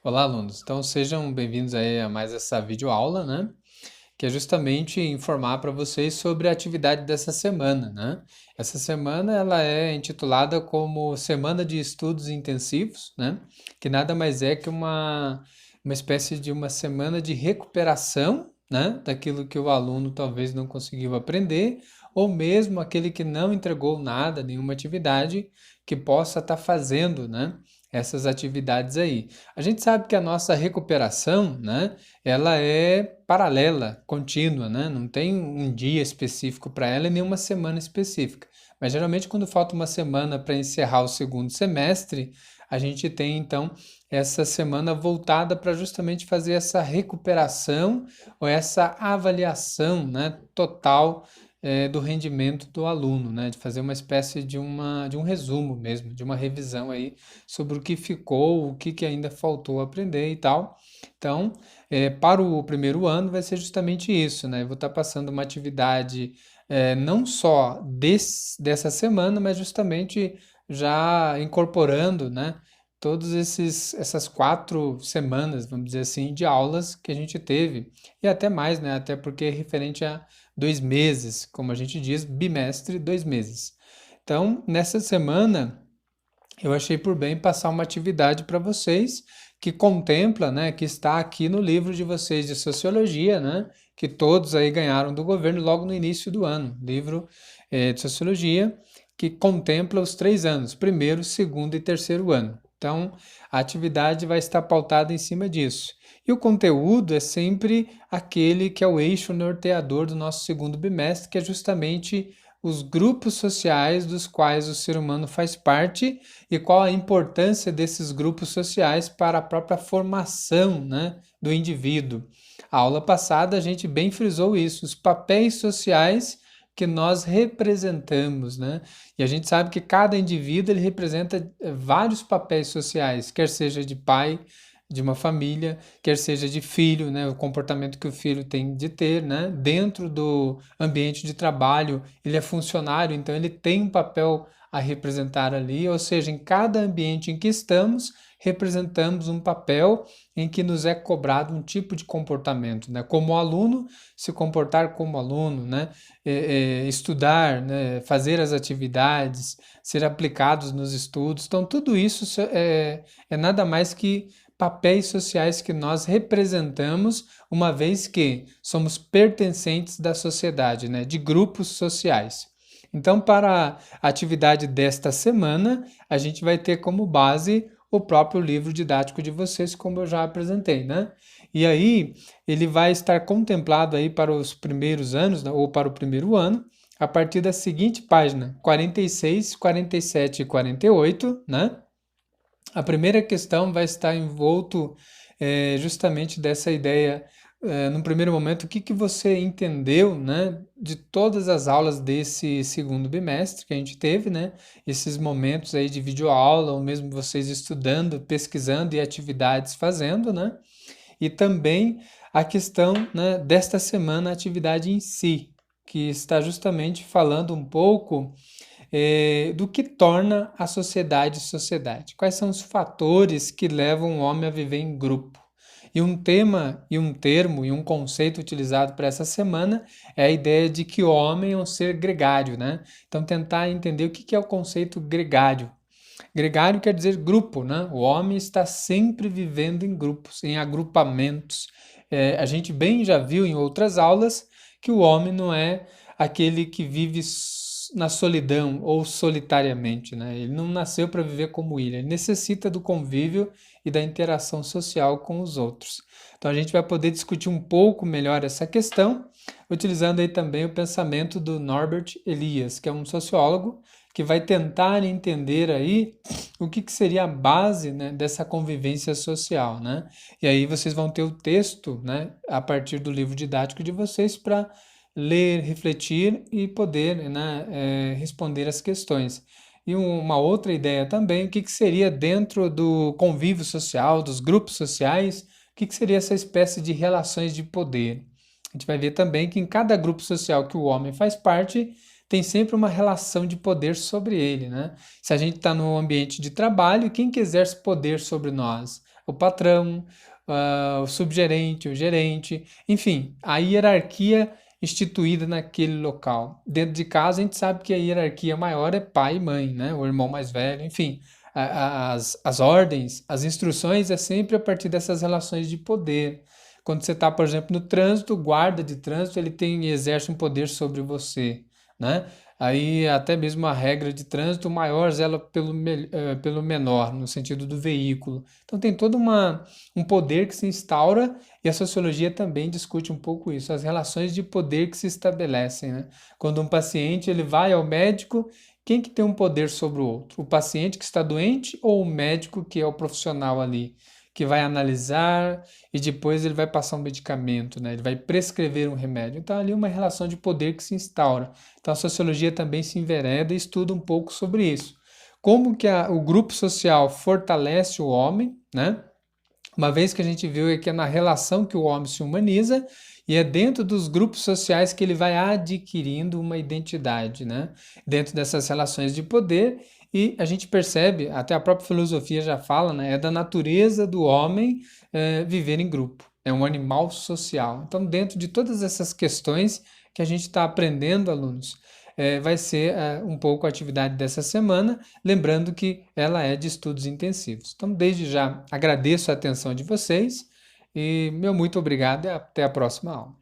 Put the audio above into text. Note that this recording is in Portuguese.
Olá, alunos. Então, sejam bem-vindos aí a mais essa videoaula, né? Que é justamente informar para vocês sobre a atividade dessa semana, né? Essa semana ela é intitulada como Semana de Estudos Intensivos, né? Que nada mais é que uma espécie de uma semana de recuperação, né? Daquilo que o aluno talvez não conseguiu aprender, ou mesmo aquele que não entregou nada, nenhuma atividade, que possa estar fazendo, né? Essas atividades aí. A gente sabe que a nossa recuperação, né? Ela é paralela, contínua, né? Não tem um dia específico para ela e nem uma semana específica. Mas geralmente, quando falta uma semana para encerrar o segundo semestre, a gente tem então essa semana voltada para justamente fazer essa recuperação ou essa avaliação, né, total do rendimento do aluno, né? De fazer uma espécie de um resumo mesmo, de uma revisão aí sobre o que ficou, o que ainda faltou aprender e tal. Então, para o primeiro ano vai ser justamente isso, né? Eu vou estar passando uma atividade não só dessa semana, mas justamente já incorporando, né? Essas 4 semanas, vamos dizer assim, de aulas que a gente teve, e até mais, né? Até porque é referente a 2 meses, como a gente diz, bimestre, 2 meses. Então, nessa semana, eu achei por bem passar uma atividade para vocês que contempla, né, que está aqui no livro de vocês de sociologia, né, que todos aí ganharam do governo logo no início do ano, livro de sociologia que contempla os 3 anos, primeiro, segundo e terceiro ano. Então, a atividade vai estar pautada em cima disso. E o conteúdo é sempre aquele que é o eixo norteador do nosso segundo bimestre, que é justamente os grupos sociais dos quais o ser humano faz parte e qual a importância desses grupos sociais para a própria formação, né, do indivíduo. A aula passada a gente bem frisou isso, os papéis sociais que nós representamos, né? E a gente sabe que cada indivíduo ele representa vários papéis sociais, quer seja de pai de uma família, quer seja de filho, né, o comportamento que o filho tem de ter, né, dentro do ambiente de trabalho, ele é funcionário, então ele tem um papel a representar ali, ou seja, em cada ambiente em que estamos, representamos um papel em que nos é cobrado um tipo de comportamento, né? Como aluno, se comportar como aluno, né? Estudar, né? Fazer as atividades, ser aplicados nos estudos. Então, tudo isso é nada mais que papéis sociais que nós representamos, uma vez que somos pertencentes da sociedade, né? De grupos sociais. Então, para a atividade desta semana, a gente vai ter como base o próprio livro didático de vocês, como eu já apresentei, né? E aí, ele vai estar contemplado aí para os primeiros anos, né, ou para o primeiro ano, a partir da seguinte página, 46, 47 e 48, né? A primeira questão vai estar envolto justamente dessa ideia, no primeiro momento, o que que você entendeu, né, de todas as aulas desse segundo bimestre que a gente teve, né, esses momentos aí de videoaula, ou mesmo vocês estudando, pesquisando e atividades fazendo, né, e também a questão, né, desta semana, a atividade em si, que está justamente falando um pouco do que torna a sociedade sociedade. Quais são os fatores que levam o homem a viver em grupo? E um tema, e um termo, e um conceito utilizado para essa semana é a ideia de que o homem é um ser gregário, né? Então, tentar entender o que é o conceito gregário. Gregário quer dizer grupo, né? O homem está sempre vivendo em grupos, em agrupamentos. A gente bem já viu em outras aulas que o homem não é aquele que vive na solidão ou solitariamente, né? Ele não nasceu para viver como ilha, ele necessita do convívio e da interação social com os outros. Então a gente vai poder discutir um pouco melhor essa questão, utilizando aí também o pensamento do Norbert Elias, que é um sociólogo que vai tentar entender aí o que seria a base, né, dessa convivência social, né? E aí vocês vão ter o texto, né, a partir do livro didático de vocês para ler, refletir e poder, né, responder as questões. E uma outra ideia também, o que seria dentro do convívio social, dos grupos sociais, o que seria essa espécie de relações de poder? A gente vai ver também que em cada grupo social que o homem faz parte, tem sempre uma relação de poder sobre ele, né? Se a gente está no ambiente de trabalho, quem que exerce poder sobre nós? O patrão, o subgerente, o gerente, enfim, a hierarquia instituída naquele local. Dentro de casa, a gente sabe que a hierarquia maior é pai e mãe, né? O irmão mais velho, enfim. As ordens, as instruções é sempre a partir dessas relações de poder. Quando você está, por exemplo, no trânsito, o guarda de trânsito ele tem exerce um poder sobre você, né? Aí até mesmo a regra de trânsito, o maior zela pelo menor, no sentido do veículo. Então tem todo um poder que se instaura e a sociologia também discute um pouco isso, as relações de poder que se estabelecem, né? Quando um paciente ele vai ao médico, quem que tem um poder sobre o outro? O paciente que está doente ou o médico que é o profissional ali, que vai analisar e depois ele vai passar um medicamento, né? Ele vai prescrever um remédio. Então ali é uma relação de poder que se instaura. Então a sociologia também se envereda e estuda um pouco sobre isso. Como que o grupo social fortalece o homem, né? Uma vez que a gente viu que é na relação que o homem se humaniza e é dentro dos grupos sociais que ele vai adquirindo uma identidade, né? Dentro dessas relações de poder e a gente percebe, até a própria filosofia já fala, né? É da natureza do homem viver em grupo. É um animal social. Então, dentro de todas essas questões que a gente está aprendendo, alunos, vai ser um pouco a atividade dessa semana, lembrando que ela é de estudos intensivos. Então, desde já agradeço a atenção de vocês e meu muito obrigado e até a próxima aula.